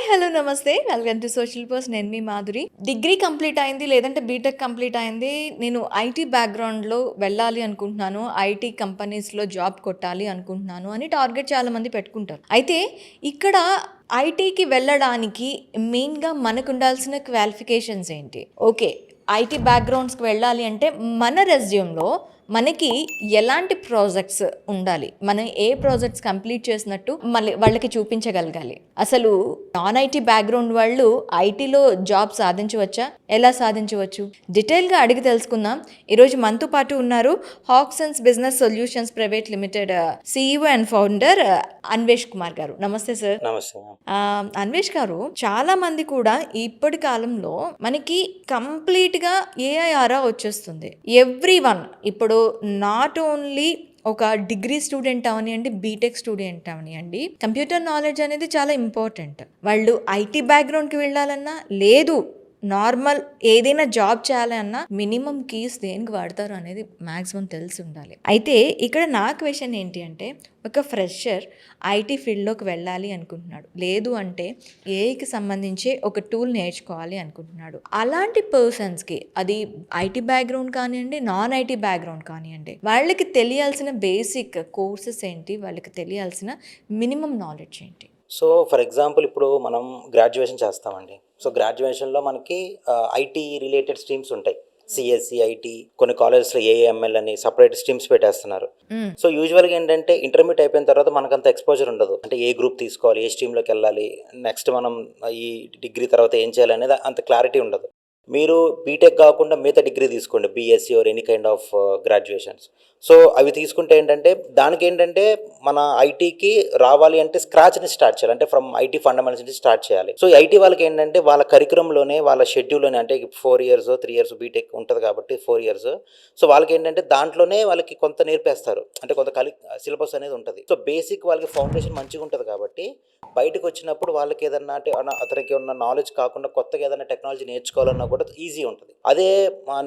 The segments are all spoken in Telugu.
హలో నమస్తే వెల్కమ్ టు సోషల్ పోస్ట్. నేను మీ మాధురి. డిగ్రీ కంప్లీట్ అయింది లేదంటే బీటెక్ కంప్లీట్ అయింది. నేను ఐటీ బ్యాక్గ్రౌండ్లో వెళ్ళాలి అనుకుంటున్నాను, ఐటీ కంపెనీస్లో జాబ్ కొట్టాలి అనుకుంటున్నాను అని టార్గెట్ చాలామంది పెట్టుకుంటారు. అయితే ఇక్కడ ఐటీకి వెళ్ళడానికి మెయిన్గా మనకు ఉండాల్సిన క్వాలిఫికేషన్స్ ఏంటి? ఓకే, ఐటీ బ్యాక్గ్రౌండ్స్కి వెళ్ళాలి అంటే మన రెజ్యూమ్లో మనకి ఎలాంటి ప్రాజెక్ట్స్ ఉండాలి, మనం ఏ ప్రాజెక్ట్స్ కంప్లీట్ చేసినట్టు మళ్ళీ వాళ్ళకి చూపించగలగాలి. అసలు నాన్ ఐటీ బ్యాక్గ్రౌండ్ వాళ్ళు ఐటీలో జాబ్ సాధించవచ్చా, ఎలా సాధించవచ్చు, డీటెయిల్గా అడిగి తెలుసుకుందాం. ఈరోజు మనతో పాటు ఉన్నారు Haksons business solutions private limited CEO and founder Anvesh Kumar garu. నమస్తే సార్. నమస్తే. అన్వేష్ గారు, చాలా మంది కూడా ఇప్పటి కాలంలో మనకి కంప్లీట్ గా ఏఐ ఆరా వచ్చేస్తుంది. ఎవ్రీ వన్ ఇప్పుడు నాట్ ఓన్లీ ఒక డిగ్రీ స్టూడెంట్ అవనివ్వండి, బీటెక్ స్టూడెంట్ అవనివ్వండి, కంప్యూటర్ నాలెడ్జ్ అనేది చాలా ఇంపార్టెంట్. వాళ్ళు ఐటీ బ్యాక్గ్రౌండ్కి వెళ్ళాలన్నా లేదు నార్మల్ ఏదైనా జాబ్ చేయాలన్నా మినిమం కీస్ దేనికి వాడతారు అనేది మ్యాక్సిమం తెలిసి ఉండాలి. అయితే ఇక్కడ నా క్వశ్చన్ ఏంటి అంటే, ఒక ఫ్రెషర్ ఐటీ ఫీల్డ్లోకి వెళ్ళాలి అనుకుంటున్నాడు, లేదు అంటే ఏఐకి సంబంధించి ఒక టూల్ నేర్చుకోవాలి అనుకుంటున్నాడు. అలాంటి పర్సన్స్కి, అది ఐటీ బ్యాక్గ్రౌండ్ కానివ్వండి, నాన్ ఐటీ బ్యాక్గ్రౌండ్ కానివ్వండి, వాళ్ళకి తెలియాల్సిన బేసిక్ కోర్సెస్ ఏంటి, వాళ్ళకి తెలియాల్సిన మినిమం నాలెడ్జ్ ఏంటి? సో ఫర్ ఎగ్జాంపుల్ ఇప్పుడు మనం గ్రాడ్యుయేషన్ చేస్తామండి. సో గ్రాడ్యుయేషన్లో మనకి ఐటీ రిలేటెడ్ స్ట్రీమ్స్ ఉంటాయి. సిఎస్సి, ఐటీ, కొన్ని కాలేజెస్లో ఏఎంఎల్ అని సపరేట్ స్ట్రీమ్స్ పెట్టేస్తున్నారు. సో యూజువల్గా ఏంటంటే ఇంటర్మీడియట్ అయిపోయిన తర్వాత మనకు అంత ఎక్స్పోజర్ ఉండదు. అంటే ఏ గ్రూప్ తీసుకోవాలి, ఏ స్ట్రీమ్లోకి వెళ్ళాలి, నెక్స్ట్ మనం ఈ డిగ్రీ తర్వాత ఏం చేయాలి అనేది అంత క్లారిటీ ఉండదు. మీరు బీటెక్ కాకుండా మిగతా డిగ్రీ తీసుకోండి, BSc or any kind of graduations. So అవి తీసుకుంటే ఏంటంటే దానికి ఏంటంటే మన ఐటీకి రావాలి అంటే స్క్రాచ్ నుంచి స్టార్ట్ చేయాలి, అంటే ఫ్రమ్ ఐటీ ఫండమెంటల్స్ నుంచి స్టార్ట్ చేయాలి. సో ఐటీ వాళ్ళకి ఏంటంటే వాళ్ళ కరికులంలోనే, వాళ్ళ షెడ్యూల్లోనే, అంటే 4 years 3 years బీటెక్ ఉంటుంది కాబట్టి 4 years. సో వాళ్ళకి ఏంటంటే దాంట్లోనే వాళ్ళకి కొంత నేర్పేస్తారు, అంటే కొంత సిలబస్ అనేది ఉంటుంది. సో బేసిక్ వాళ్ళకి ఫౌండేషన్ మంచిగా ఉంటుంది కాబట్టి బయటకు వచ్చినప్పుడు వాళ్ళకి ఏదన్నా అంటే అతనికి ఉన్న నాలెడ్జ్ కాకుండా కొత్తగా ఏదైనా టెక్నాలజీ నేర్చుకోవాలన్నా కూడా ఈజీ ఉంటుంది. అదే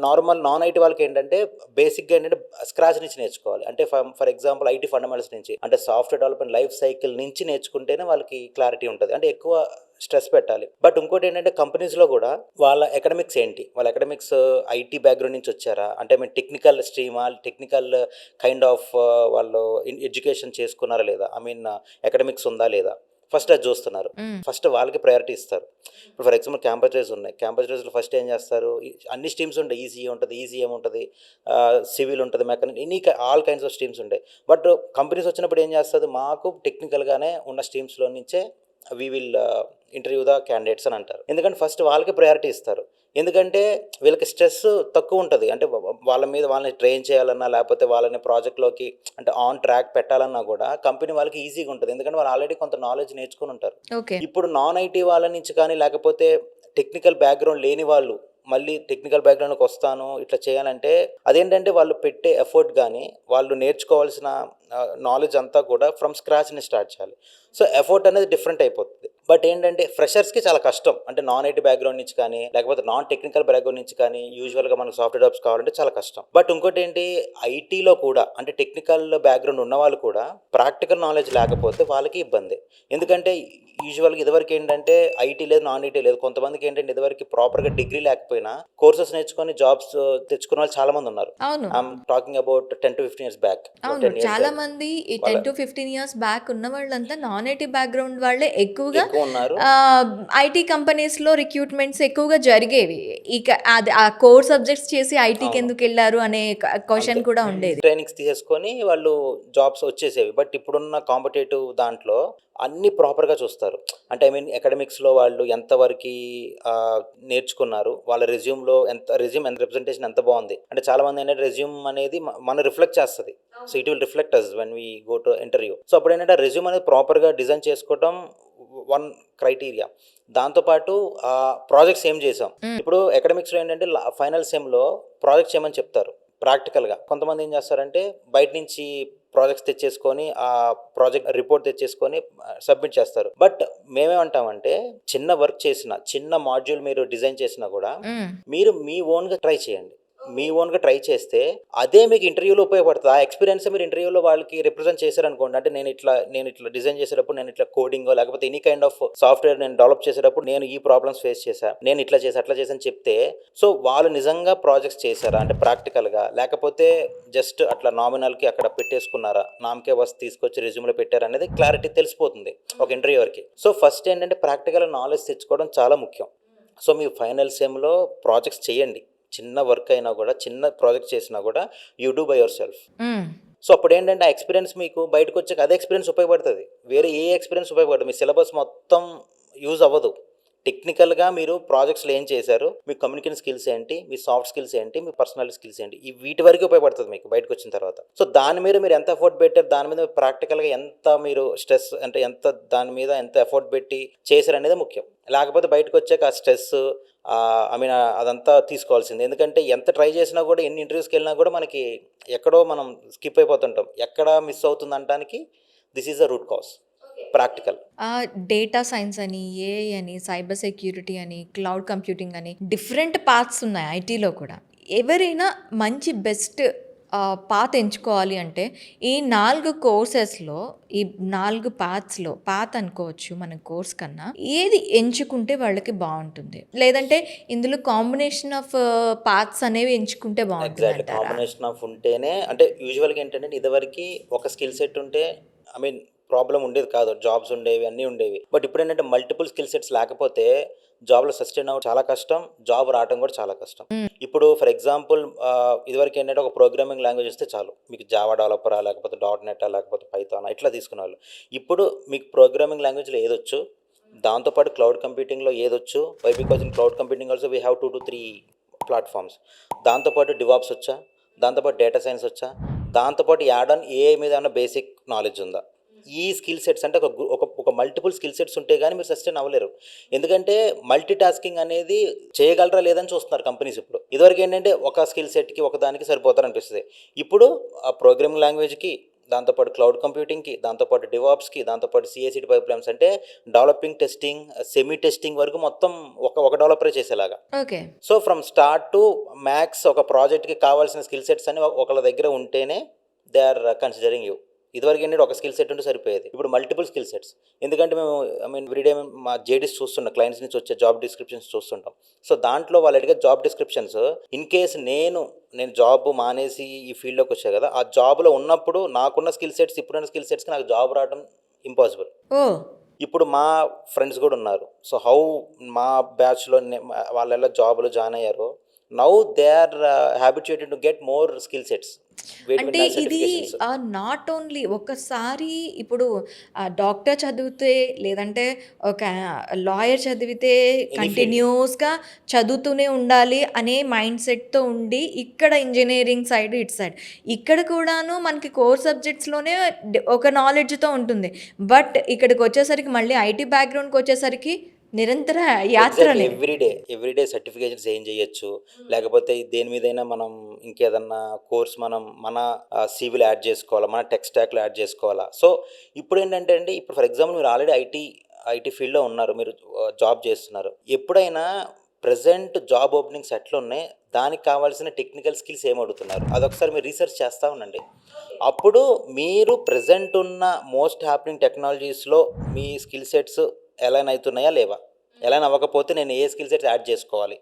నార్మల్ నాన్ ఐటీ వాళ్ళకి ఏంటంటే బేసిక్గా ఏంటంటే స్క్రాచ్ నుంచి నేర్చుకోవాలి. అంటే ఫర్ ఎగ్జాంపుల్ ఐటీ ఫండమెంటల్స్ నుంచి, అంటే సాఫ్ట్వేర్ డెవలప్మెంట్ లైఫ్ సైకిల్ నుంచి నేర్చుకుంటేనే వాళ్ళకి క్లారిటీ ఉంటుంది, అంటే ఎక్కువ స్ట్రెస్ పెట్టాలి. బట్ ఇంకోటి ఏంటంటే కంపెనీస్లో కూడా వాళ్ళ అకాడమిక్స్ ఏంటి, వాళ్ళ అకాడమిక్స్ ఐటీ బ్యాక్గ్రౌండ్ నుంచి వచ్చారా, అంటే మేము టెక్నికల్ స్ట్రీమా, టెక్నికల్ కైండ్ ఆఫ్ వాళ్ళు ఎడ్యుకేషన్ చేసుకున్నారా లేదా, అకాడమిక్స్ ఉందా లేదా, ఫస్ట్ అది చూస్తున్నారు. ఫస్ట్ వాళ్ళకి ప్రయారిటీ ఇస్తారు. ఇప్పుడు ఫర్ ఎగ్జాంపుల్ క్యాంపస్ డేస్ ఉన్నాయి. క్యాంపస్ డేస్లో ఫస్ట్ ఏం చేస్తారు, అన్ని స్ట్రీమ్స్ ఉంటాయి. ఈసీఏ ఉంటుంది, ఈసీఎం ఉంటుంది, సివిల్ ఉంటుంది, mechanic, any all kinds of streams ఉంటాయి. బట్ కంపెనీస్ వచ్చినప్పుడు ఏం చేస్తుంది, మాకు టెక్నికల్గానే ఉన్న స్ట్రీమ్స్లో నుంచే we will interview the candidates అని అంటారు. ఎందుకంటే ఫస్ట్ వాళ్ళకి ప్రయారిటీ ఇస్తారు. ఎందుకంటే వీళ్ళకి స్ట్రెస్ తక్కువ ఉంటుంది. అంటే వాళ్ళ మీద వాళ్ళని ట్రైన్ చేయాలన్నా, లేకపోతే వాళ్ళని ప్రాజెక్ట్లోకి అంటే ఆన్ ట్రాక్ పెట్టాలన్నా కూడా కంపెనీ వాళ్ళకి ఈజీగా ఉంటుంది. ఎందుకంటే వాళ్ళు ఆల్రెడీ కొంత నాలెడ్జ్ నేర్చుకుని ఉంటారు. ఇప్పుడు నాన్ ఐటీ వాళ్ళ నుంచి కానీ, లేకపోతే టెక్నికల్ బ్యాక్గ్రౌండ్ లేని వాళ్ళు మళ్ళీ టెక్నికల్ బ్యాక్గ్రౌండ్కి వస్తాను ఇట్లా చేయాలంటే అదేంటంటే వాళ్ళు పెట్టే ఎఫర్ట్ కానీ, వాళ్ళు నేర్చుకోవాల్సిన నాలెడ్జ్ అంతా కూడా ఫ్రమ్ స్క్రాచ్ని స్టార్ట్ చేయాలి. సో ఎఫర్ట్ అనేది డిఫరెంట్ అయిపోతుంది. బట్ ఏంటంటే ఫ్రెషర్స్కి చాలా కష్టం, అంటే నాన్ ఐటీ బ్యాక్గ్రౌండ్ నుంచి కానీ, లేకపోతే నాన్ టెక్నికల్ బ్యాక్గ్రౌండ్ నుంచి కానీ యూజువల్గా మనకు సాఫ్ట్వేర్ జాబ్స్ కావాలంటే చాలా కష్టం. బట్ ఇంకోటి ఏంటి, ఐటీలో కూడా అంటే టెక్నికల్ బ్యాక్గ్రౌండ్ ఉన్న వాళ్ళు కూడా ప్రాక్టికల్ నాలెడ్జ్ లేకపోతే వాళ్ళకి ఇబ్బంది. ఎందుకంటే యూజువల్గా ఇదివరకు ఏంటంటే ఐటీ లేదు, నాన్ ఐటీ లేదు. కొంతమందికి ఏంటంటే ఇదివరకు ప్రాపర్గా డిగ్రీ లేకపోయినా కోర్సెస్ నేర్చుకొని జాబ్స్ తెచ్చుకున్న వాళ్ళు చాలా మంది ఉన్నారు. I'm talking about 10 to 15 years back. చాలా మంది ఈ 10 to 15 years బ్యాక్ ఉన్న వాళ్ళంతా నాన్ ఐటీ బ్యాక్గ్రౌండ్ వాళ్ళే ఎక్కువగా ఉన్నారు. ఐటీ కంపెనీస్ లో రిక్రూట్మెంట్స్ ఎక్కువగా జరిగేవి. ఇక అది ఆ కోర్ సబ్జెక్ట్స్ చేసి ఐటీకి ఎందుకు వెళ్ళారు అనే క్వశ్చన్ కూడా ఉండేది. ట్రైనింగ్స్ తీసుకొని వాళ్ళు జాబ్స్ వచ్చేసేవి. బట్ ఇప్పుడున్న కాంపిటేటివ్ దాంట్లో అన్ని ప్రాపర్గా చూస్తారు. అంటే అకాడమిక్స్లో వాళ్ళు ఎంతవరకు నేర్చుకున్నారు, వాళ్ళ రెజ్యూమ్లో రెజ్యూమ్ ఎంత రిప్రజెంటేషన్ ఎంత బాగుంది. అంటే చాలామంది ఏంటంటే రెజ్యూమ్ అనేది మన రిఫ్లెక్ట్ చేస్తుంది. So it will reflect us when we go to interview. So అప్పుడు ఏంటంటే రెజ్యూమ్ అనేది ప్రాపర్గా డిజైన్ చేసుకోవడం వన్ క్రైటీరియా. దాంతోపాటు ప్రాజెక్ట్స్ ఏం చేసాం. ఇప్పుడు అకాడమిక్స్లో ఏంటంటే ఫైనల్ సెమ్లో ప్రాజెక్ట్స్ చేయమని చెప్తారు ప్రాక్టికల్గా. కొంతమంది ఏం చేస్తారంటే బయట నుంచి ప్రాజెక్ట్స్ తెచ్చేసుకొని ఆ ప్రాజెక్ట్ రిపోర్ట్ తెచ్చేసుకొని సబ్మిట్ చేస్తారు. బట్ మేమేమంటామంటే చిన్న వర్క్ చేసిన, చిన్న మాడ్యూల్ మీరు డిజైన్ చేసినా కూడా మీరు మీ ఓన్గా ట్రై చేయండి. మీ ఓన్గా ట్రై చేస్తే అదే మీకు ఇంటర్వ్యూలో ఉపయోగపడుతుంది. ఆ ఎక్స్పీరియన్స్ మీరు ఇంటర్వ్యూలో వాళ్ళకి రిప్రజెంట్ చేశారనుకోండి, అంటే నేను ఇట్లా డిజైన్ చేసేటప్పుడు నేను ఇట్లా కోడింగో లేకపోతే ఎనీ కైండ్ ఆఫ్ సాఫ్ట్వేర్ నేను డెవలప్ చేసేటప్పుడు నేను ఈ ప్రాబ్లమ్స్ ఫేస్ చేశా, నేను ఇట్లా చేసి అట్లా చేసి అని చెప్తే, సో వాళ్ళు నిజంగా ప్రాజెక్ట్స్ చేశారా అంటే ప్రాక్టికల్గా, లేకపోతే జస్ట్ అట్లా నామినల్కి అక్కడ పెట్టేసుకున్నారా, నామకే వస్తు తీసుకొచ్చి రెజ్యూమ్లో పెట్టారా అనేది క్లారిటీ తెలిసిపోతుంది ఒక ఇంటర్వ్యూవర్కి. సో ఫస్ట్ ఏంటంటే ప్రాక్టికల్ నాలెడ్జ్ తెచ్చుకోవడం చాలా ముఖ్యం. సో మీ ఫైనల్ సెమ్లో ప్రాజెక్ట్స్ చేయండి, చిన్న వర్క్ అయినా కూడా, చిన్న ప్రాజెక్ట్ చేసినా కూడా you do by your self. So అప్పుడు ఏంటంటే ఆ ఎక్స్పీరియన్స్ మీకు బయటకు వచ్చాక అదే ఎక్స్పీరియన్స్ ఉపయోగపడుతుంది, వేరే ఏ ఎక్స్పీరియన్స్ ఉపయోగపడుతుంది. మీ సిలబస్ మొత్తం యూజ్ అవ్వదు. టెక్నికల్గా మీరు ప్రాజెక్ట్స్లో ఏం చేశారు, మీ కమ్యూనికేషన్ స్కిల్స్ ఏంటి, మీ సాఫ్ట్ స్కిల్స్ ఏంటి, మీ పర్సనల్ స్కిల్స్ ఏంటి, ఈ వీటి వరకు ఉపయోగపడుతుంది మీకు బయటకు వచ్చిన తర్వాత. సో దాని మీద మీరు ఎంత ఎఫర్ట్ పెట్టారు, దాని మీద ప్రాక్టికల్గా ఎంత మీరు స్ట్రెస్ అంటే ఎంత దాని మీద ఎంత ఎఫర్ట్ పెట్టి చేశారు అనేది ముఖ్యం. లేకపోతే బయటకు వచ్చాక ఆ స్ట్రెస్ అదంతా తీసుకోవాల్సింది. ఎందుకంటే ఎంత ట్రై చేసినా కూడా, ఎన్ని ఇంటర్వ్యూస్కి వెళ్ళినా కూడా మనకి ఎక్కడో మనం స్కిప్ అయిపోతుంటాం. ఎక్కడ మిస్ అవుతుంది అనడానికి this is the root cause, practical. Data science అని, ఏఐ అని, సైబర్ సెక్యూరిటీ అని, క్లౌడ్ కంప్యూటింగ్ అని డిఫరెంట్ పాత్స్ ఉన్నాయి ఐటీలో కూడా. ఎవరైనా మంచి బెస్ట్ పాత్ ఎంచుకోవాలి అంటే ఈ 4 కోర్సెస్లో, ఈ 4 పాత్స్లో, పాత్ అనుకోవచ్చు మన కోర్స్ కన్నా, ఏది ఎంచుకుంటే వాళ్ళకి బాగుంటుంది? లేదంటే ఇందులో కాంబినేషన్ ఆఫ్ పాత్స్ అనేవి ఎంచుకుంటే బాగుంటుంది ఎగ్జాక్ట్లీ, అంటారా? కాంబినేషన్ ఆఫ్ ఉంటేనే. అంటే యూజువల్గా ఏంటంటే ఇదివరకు ఒక స్కిల్ సెట్ ఉంటే ప్రాబ్లం ఉండేది కాదు, జాబ్స్ ఉండేవి, అన్నీ ఉండేవి. బట్ ఇప్పుడు ఏంటంటే మల్టిపుల్ స్కిల్ సెట్స్ లేకపోతే జాబ్లో సస్టైన్ అవ్వడం చాలా కష్టం, జాబ్ రావడం కూడా చాలా కష్టం. ఇప్పుడు ఫర్ ఎగ్జాంపుల్ ఇదివరకు ఏంటంటే ఒక ప్రోగ్రామింగ్ లాంగ్వేజ్ వస్తే చాలు, మీకు జావా డెవలపరా, లేకపోతే .NET, లేకపోతే పైథాన్ ఇట్లా తీసుకునేవాళ్ళు. ఇప్పుడు మీకు ప్రోగ్రామింగ్ లాంగ్వేజ్లో ఏదొచ్చు, దాంతోపాటు క్లౌడ్ కంప్యూటింగ్లో ఏదొచ్చు. Why because in cloud computing also we have 2 to 3 platforms. దాంతోపాటు డివాప్స్ వచ్చా, దాంతోపాటు డేటా సైన్స్ వచ్చా, దాంతోపాటు యాడ్ ఆన్ ఏఐ మీద ఏమైనా బేసిక్ నాలెడ్జ్ ఉందా. ఈ స్కిల్ సెట్స్ అంటే ఒక మల్టిపుల్ స్కిల్ సెట్స్ ఉంటే కానీ మీరు సస్టైన్ అవ్వలేరు. ఎందుకంటే మల్టీ టాస్కింగ్ అనేది చేయగలరా లేదని చూస్తున్నారు కంపెనీస్ ఇప్పుడు. ఇదివరకు ఏంటంటే ఒక స్కిల్ సెట్కి ఒక దానికి సరిపోతారనిపిస్తుంది. ఇప్పుడు ఆ ప్రోగ్రామింగ్ లాంగ్వేజ్కి, దాంతోపాటు క్లౌడ్ కంప్యూటింగ్కి, దాంతోపాటు డివాప్స్కి, దాంతోపాటు CI/CD పైప్లైన్స్ అంటే డెవలపింగ్, టెస్టింగ్, సెమీ టెస్టింగ్ వరకు మొత్తం ఒక డెవలపరే చేసేలాగా. Okay. So from start to max ఒక ప్రాజెక్ట్కి కావాల్సిన స్కిల్ సెట్స్ అని ఒకళ్ళ దగ్గర ఉంటేనే దే ఆర్ కన్సిడరింగ్ యూ. ఇదివరకు ఏంటంటే ఒక స్కిల్ సెట్ ఉంటే సరిపోయేది, ఇప్పుడు మల్టిపుల్ స్కిల్ సెట్స్. ఎందుకంటే మేము ఎవ్రీడే మా JDs చూస్తున్నాం, క్లయింట్స్ నుంచి వచ్చే జాబ్ డిస్క్రిప్షన్స్ చూస్తుంటాం. సో దాంట్లో వాళ్ళు అడిగే జాబ్ డిస్క్రిప్షన్స్, ఇన్ కేస్ నేను జాబ్ మానేసి ఈ ఫీల్డ్లోకి వచ్చా కదా, ఆ జాబ్లో ఉన్నప్పుడు నాకున్న స్కిల్ సెట్స్, ఇప్పుడున్న స్కిల్ సెట్స్కి నాకు జాబ్ రావడం ఇంపాసిబుల్. ఇప్పుడు మా ఫ్రెండ్స్ కూడా ఉన్నారు. సో హౌ మా బ్యాచ్లో వాళ్ళెలా జాబ్లో జాయిన్ అయ్యారో, now they are habituated to get more skill sets. అంటే ఇది నాట్ ఓన్లీ ఒకసారి ఇప్పుడు డాక్టర్ చదివితే, లేదంటే ఒక లాయర్ చదివితే కంటిన్యూస్గా చదువుతూనే ఉండాలి అనే మైండ్ సెట్తో ఉండి, ఇక్కడ ఇంజనీరింగ్ సైడ్, ఇటు సైడ్ ఇక్కడ కూడాను మనకి కోర్ సబ్జెక్ట్స్లోనే ఒక నాలెడ్జ్తో ఉంటుంది. బట్ ఇక్కడికి వచ్చేసరికి మళ్ళీ ఐటీ బ్యాక్గ్రౌండ్కి వచ్చేసరికి నిరంతర యాత్రనే. ఎవ్రీడే సర్టిఫికేషన్స్ ఏం చేయొచ్చు, లేకపోతే దేని మీదైనా మనం ఇంకేదన్నా కోర్స్ మన సివిల్ యాడ్ చేసుకోవాలా, మన టెక్ స్టాక్లో యాడ్ చేసుకోవాలా. సో ఇప్పుడు ఏంటంటే అండి, ఇప్పుడు ఫర్ ఎగ్జాంపుల్ మీరు ఆల్రెడీ ఐటీ ఫీల్డ్లో ఉన్నారు, మీరు జాబ్ చేస్తున్నారు. ఎప్పుడైనా ప్రజెంట్ జాబ్ ఓపెనింగ్స్ ఎట్లా ఉన్నాయి, దానికి కావాల్సిన టెక్నికల్ స్కిల్స్ ఏం అడుగుతున్నారు, అదొకసారి మీరు రీసెర్చ్ చేస్తూ ఉండండి. అప్పుడు మీరు ప్రజెంట్ ఉన్న మోస్ట్ హ్యాపెనింగ్ టెక్నాలజీస్లో మీ స్కిల్ సెట్స్ అలైన్ అవుతున్నాయా లేవా. అలైన్ అవ్వకపోతే నేను ఏ స్కిల్ సెట్స్ యాడ్ చూసుకోవాలి.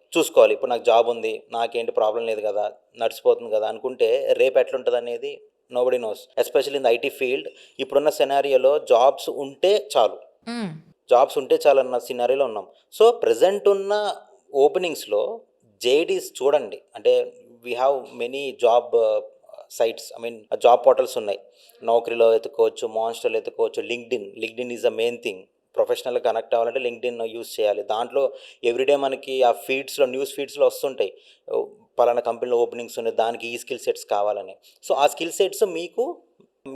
ఇప్పుడు నాకు జాబ్ ఉంది, నాకేంటి ప్రాబ్లం లేదు కదా, నడిచిపోతుంది కదా అనుకుంటే రేపు ఎట్లుంటుంది అనేది nobody nose. Especially in the IT field ఇప్పుడున్న సినారియోలో జాబ్స్ ఉంటే చాలు అన్న సినారియోలో ఉన్నాం. సో ప్రజెంట్ ఉన్న ఓపెనింగ్స్లో JDs చూడండి. అంటే we have many job sites, job portals ఉన్నాయి. నౌకరీలో ఎత్తుకోవచ్చు, మాన్స్టర్లో ఎత్తుకోవచ్చు, LinkedIn is the main thing. ప్రొఫెషనల్గా కనెక్ట్ అవ్వాలంటే లింక్డ్ఇన్ యూస్ చేయాలి. దాంట్లో ఎవ్రీడే మనకి ఆ న్యూస్ ఫీడ్స్లో వస్తుంటాయి, పలానా కంపెనీలో ఓపెనింగ్స్ ఉన్నాయి, దానికి ఈ స్కిల్ సెట్స్ కావాలని. సో ఆ స్కిల్ సెట్స్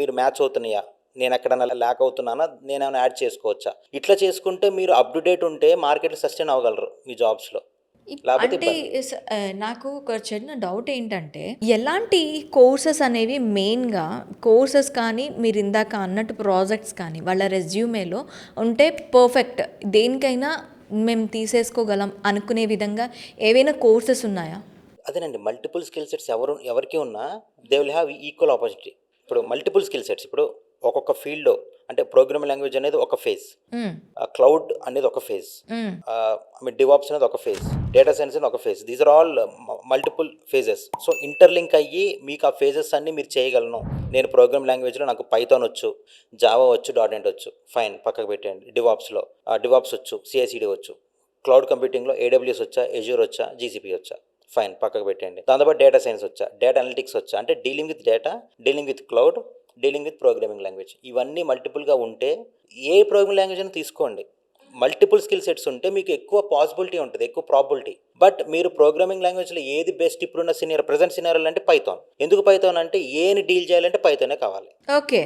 మీరు మ్యాచ్ అవుతున్నాయా, నేను ఎక్కడైనా ల్యాక్ అవుతున్నానా, నేనేమైనా యాడ్ చేసుకోవచ్చా. ఇట్లా చేసుకుంటే మీరు అప్ టు డేట్ ఉంటే మార్కెట్లో సస్టైన్ అవ్వగలరు మీ జాబ్స్లో. అంటే నాకు ఒక చిన్న డౌట్ ఏంటంటే, ఎలాంటి కోర్సెస్ అనేవి మెయిన్గా కోర్సెస్ కానీ, మీరు ఇందాక అన్నట్టు ప్రాజెక్ట్స్ కానీ వాళ్ళ రెజ్యూమేలో ఉంటే పర్ఫెక్ట్, దేనికైనా మేము తీసేసుకోగలం అనుకునే విధంగా ఏవైనా కోర్సెస్ ఉన్నాయా? అదేనండి, మల్టిపుల్ స్కిల్ సెట్స్ ఎవరికి ఉన్నా they will have equal opportunity. ఇప్పుడు మల్టిపుల్ స్కిల్ సెట్స్, ఇప్పుడు ఒక్కొక్క ఫీల్డ్లో అంటే ప్రోగ్రామింగ్ లాంగ్వేజ్ అనేది ఒక ఫేజ్, క్లౌడ్ అనేది ఒక ఫేజ్, డివాప్స్ అనేది ఒక ఫేజ్, డేటా సైన్స్ అనేది ఒక phase. These are all multiple phases. So interlink అయ్యి మీకు ఆ ఫేజెస్ అన్ని మీరు చేయగలను. నేను ప్రోగ్రామ్ లాంగ్వేజ్లో నాకు పైథాన్ వచ్చు, జావా వచ్చు, .NET వచ్చు, ఫైన్ పక్కకు పెట్టండి. డివాప్స్ వచ్చు, CI/CD వచ్చు. క్లౌడ్ కంప్యూటింగ్లో AWS వచ్చా, ఎజ్యూర్ వచ్చా, GCP వచ్చా, ఫైన్ పక్కకు పెట్టండి. దాంతోపాటు డేటా సైన్స్ వచ్చా, డేటా అనలిటిక్స్ వచ్చా, అంటే dealing with data, dealing with cloud, dealing with programming language. ఇవన్నీ మల్టిపుల్గా ఉంటే ఏ ప్రోగ్రామింగ్ లాంగ్వేజ్ అని తీసుకోండి, మల్టిపుల్ స్కిల్ సెట్స్ ఉంటే మీకు ఎక్కువ పాసిబిలిటీ ఉంటుంది, ఎక్కువ ప్రాబిలిటీ. బట్ మీరు ప్రోగ్రామింగ్ లాంగ్వేజ్లో ఏది బెస్ట్ ఇప్పుడున్న ప్రజెంట్ సినారియోలో అంటే పైథాన్. ఎందుకు పైథాన్ అంటే ఏని డీల్ చేయాలంటే పైథానే కావాలి. ఓకే,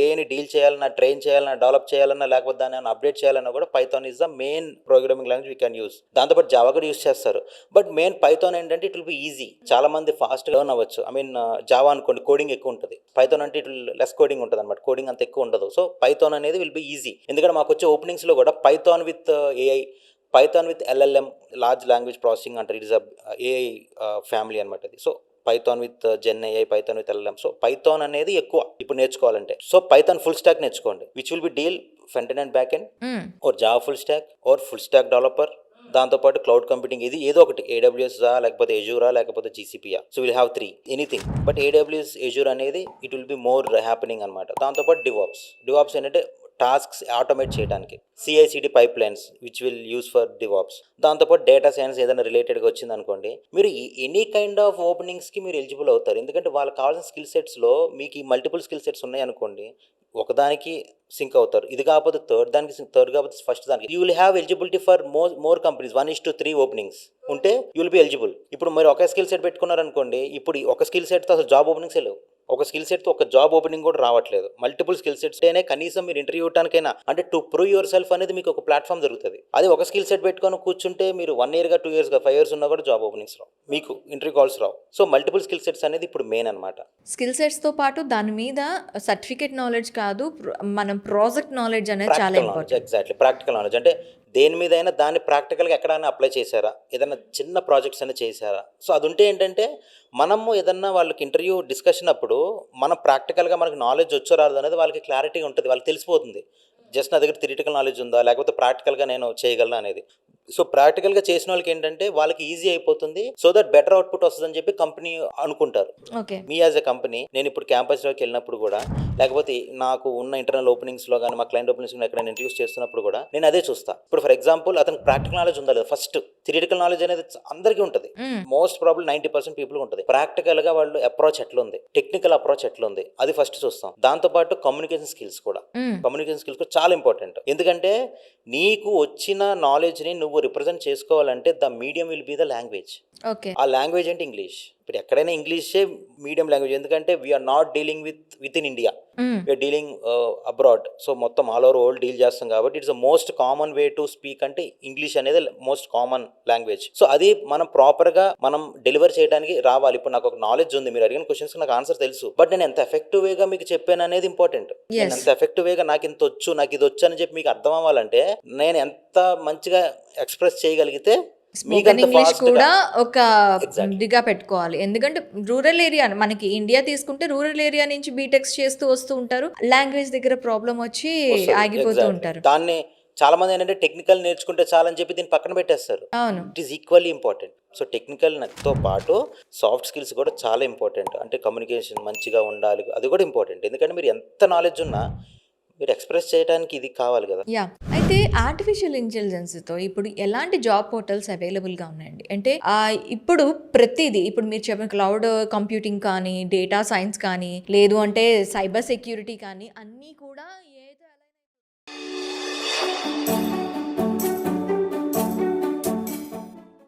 ఏని డీల్ చేయాలన్నా, ట్రైన్ చేయాలన్నా, డెవలప్ చేయాలన్నా, లేకపోతే దాన్ని అప్డేట్ చేయాలన్నా కూడా Python is the main programming language we can use. దాంతోపాటు జావా కూడా యూస్ చేస్తారు. బట్ మెయిన్ పైథాన్ ఏంటంటే ఇట్ విల్ బి ఈజీ. చాలా మంది ఫాస్ట్గా లెర్న్ అవ్వచ్చు. జావా అనుకోండి కోడింగ్ ఎక్కువ ఉంటుంది, పైథాన్ అంటే ఇట్ విల్ లెస్ కోడింగ్ ఉంటుంది అనమాట, కోడింగ్ అంత ఎక్కువ ఉండదు. సో పైథాన్ అనేది విల్ బి ఈజీ. ఎందుకంటే మాకు వచ్చే ఓపెనింగ్స్లో కూడా Python with AI, Python with LLM, large language processing అంటారు. ఇట్ ఇస్ AI ఫ్యామిలీ అనమాట అది. So Python with gen AI, Python with LLM. So Python అనేది ఎక్కువ ఇప్పుడు నేర్చుకోవాలంటే. సో పైథాన్ ఫుల్ స్టాక్ నేర్చుకోండి, which will be deal front end and back end, or Java full stack, or full stack developer. దాంతోపాటు క్లౌడ్ కంప్యూటింగ్, ఇది ఏదో ఒకటి, AWS లేకపోతే ఎజ్యూరా లేకపోతే GCP. So will have 3 anything. But AWS Azure అనేది it will be more happening అనమాట. దాంతోపాటు డివాప్స్ ఏంటంటే టాస్క్స్ ఆటోమేట్ చేయడానికి, CI/CD pipelines which will use for DevOps. దాంతోపాటు డేటా సైన్స్ ఏదైనా రిలేటెడ్గా వచ్చింది అనుకోండి, మీరు ఎనీ కైండ్ ఆఫ్ ఓపెనింగ్స్కి మీరు ఎలిజిబుల్ అవుతారు. ఎందుకంటే వాళ్ళకి కావాల్సిన స్కిల్ సెట్స్లో మీకు ఈ మల్టిపుల్ స్కిల్ సెట్స్ ఉన్నాయి అనుకోండి, ఒకదానికి సింక్ అవుతారు. ఇది కాకపోతే థర్డ్ కాకపోతే ఫస్ట్ దానికి. You will have eligibility for more companies. 1:3 openings ఉంటే యూ విల్ బి ఎలిజిబుల్. ఇప్పుడు మీరు ఒక స్కిల్ సెట్ పెట్టుకున్నారనుకోండి, ఇప్పుడు ఒక స్కిల్ సెట్తో అసలు జాబ్ ఓపెనింగ్సే లేవు. ఒక స్కిల్ సెట్తో ఒక జాబ్ ఓపెనింగ్ కూడా రావట్లేదు. మల్టిపుల్ స్కిల్ సెట్స్ అయినా కనీసం మీరు ఇంటర్వ్యూ ఇవ్వడానికైనా, అంటే టు ప్రూవ్ యువర్ సెల్ఫ్ అనేది మీకు ఒక ప్లాట్ఫామ్ దొరుకుతుంది. అది ఒక స్కిల్ సెట్ పెట్టుకొని కూర్చుంటే మీరు 1 yearగా 2 yearsగా 5 years ఉన్నా కూడా జాబ్ ఓపెనింగ్స్ రావు, మీకు ఇంటర్వ్యూ కాల్స్ రావు. సో మల్టిపుల్ స్కిల్ సెట్స్ అనేది ఇప్పుడు మెయిన్ అనమాట. స్కిల్ సెట్స్తో పాటు దాని మీద సర్టిఫికేట్ నాలెడ్జ్ కాదు, మనం ప్రాజెక్ట్ నాలెడ్జ్ అనేది చాలా ఇంపార్టెంట్. ఎగ్జాక్ట్లీ, ప్రాక్టికల్ నాలెడ్జ్ అంటే దేని మీద అయినా దాన్ని ప్రాక్టికల్గా ఎక్కడైనా అప్లై చేశారా, ఏదైనా చిన్న ప్రాజెక్ట్స్ అయినా చేశారా. సో అది ఉంటే ఏంటంటే మనము ఏదన్నా వాళ్ళకి ఇంటర్వ్యూ డిస్కషన్ అప్పుడు మనం ప్రాక్టికల్గా మనకి నాలెడ్జ్ వచ్చో రాదు అనేది వాళ్ళకి క్లారిటీగా ఉంటుంది, వాళ్ళకి తెలిసిపోతుంది. జస్ట్ నా దగ్గర థియరిటికల్ నాలెడ్జ్ ఉందా, లేకపోతే ప్రాక్టికల్గా నేను చేయగలను అనేది. సో ప్రాక్టికల్గా చేసిన వాళ్ళకి ఏంటంటే వాళ్ళకి ఈజీ అయిపోతుంది. సో దట్ బెటర్ అవుట్పుట్ వస్తుందని చెప్పి కంపెనీ అనుకుంటారు. Okay, me as a company, నేను ఇప్పుడు క్యాంపస్లోకి వెళ్ళినప్పుడు కూడా, లేకపోతే నాకు ఉన్న ఇంటర్నల్ ఓపెనింగ్స్లో కానీ, మా క్లయింట్ ఓపెనింగ్స్లో ఎక్కడైనా ఇంటర్వ్యూస్ చేస్తున్నప్పుడు కూడా నేను అదే చూస్తాను. ఇప్పుడు ఫర్ ఎగ్జాంపుల్ అతనికి ప్రాక్టికల్ నాలెడ్జ్ ఉందా లేదా. ఫస్ట్ థియరిటికల్ నాలెడ్జ్ అనేది అందరికీ ఉంటుంది, మోస్ట్ ప్రాబ్లమ్ 90% పీపుల్ ఉంటుంది. ప్రాక్టికల్గా వాళ్ళు అప్రోచ్ ఎట్లుంది, టెక్నికల్ అప్రోచ్ ఎట్లుంది, అది ఫస్ట్ చూస్తాం. దాంతోపాటు కమ్యూనికేషన్ స్కిల్స్ కూడా చాలా ఇంపార్టెంట్. ఎందుకంటే నీకు వచ్చిన నాలెడ్జ్ని నువ్వు రిప్రజెంట్ చేసుకోవాలంటే the medium will be the language. ఆ లాంగ్వేజ్ అంటే ఇంగ్లీష్. ఇప్పుడు ఎక్కడైనా ఇంగ్లీషే మీడియం లాంగ్వేజ్. ఎందుకంటే we are not dealing with in India, we are dealing abroad. So మొత్తం ఆల్ ఓవర్ వరల్డ్ డీల్ చేస్తాం కాబట్టి it's the most common way to speak అంటే ఇంగ్లీష్ అనేది మోస్ట్ కామన్ లాంగ్వేజ్. సో అది మనం ప్రాపర్గా మనం డెలివర్ చేయడానికి రావాలి. ఇప్పుడు నాకు ఒక నాలెడ్జ్ ఉంది, మీరు అడిగిన క్వశ్చన్స్ నాకు ఆన్సర్ తెలుసు, బట్ నేను ఎంత ఎఫెక్టివ్ వేగా మీకు చెప్పాను అనేది ఇంపార్టెంట్. నేను ఎంత ఎఫెక్టివ్ వేగా నాకు ఇంత వచ్చు, నాకు ఇది వచ్చు అని చెప్పి మీకు అర్థం అవ్వాలంటే నేను ఎంత మంచిగా ఎక్స్ప్రెస్ చేయగలిగితే స్పోకెన్ ఇంగ్లీష్ కూడా ఒక దిగా పెట్టుకోవాలి. ఎందుకంటే రూరల్ ఏరియా, మనకి ఇండియా తీసుకుంటే రూరల్ ఏరియా నుంచి బీటెక్స్ చేస్తూ వస్తూ ఉంటారు, లాంగ్వేజ్ దగ్గర ప్రాబ్లం వచ్చి ఆగిపోతూ ఉంటారు. దాన్ని చాలా మంది ఏంటంటే టెక్నికల్ నేర్చుకుంటే చాలని చెప్పి దీన్ని పక్కన పెట్టేస్తారు. అవును, it is equally important. So టెక్నికల్తో పాటు సాఫ్ట్ స్కిల్స్ కూడా చాలా ఇంపార్టెంట్. అంటే కమ్యూనికేషన్ మంచిగా ఉండాలి, అది కూడా ఇంపార్టెంట్. ఎందుకంటే మీరు ఎంత నాలెడ్జ్ ఉన్నా మీరు ఎక్స్ప్రెస్ చేయడానికి ఇది కావాలి కదా. అయితే ఆర్టిఫిషియల్ ఇంటెలిజెన్స్తో ఇప్పుడు ఎలాంటి జాబ్ పోర్టల్స్ అవైలబుల్గా ఉన్నాయండి? అంటే ఇప్పుడు ప్రతిదీ, ఇప్పుడు మీరు చెప్పిన క్లౌడ్ కంప్యూటింగ్ కానీ, డేటా సైన్స్ కానీ, లేదు అంటే సైబర్ సెక్యూరిటీ కానీ, అన్నీ కూడా ఏదో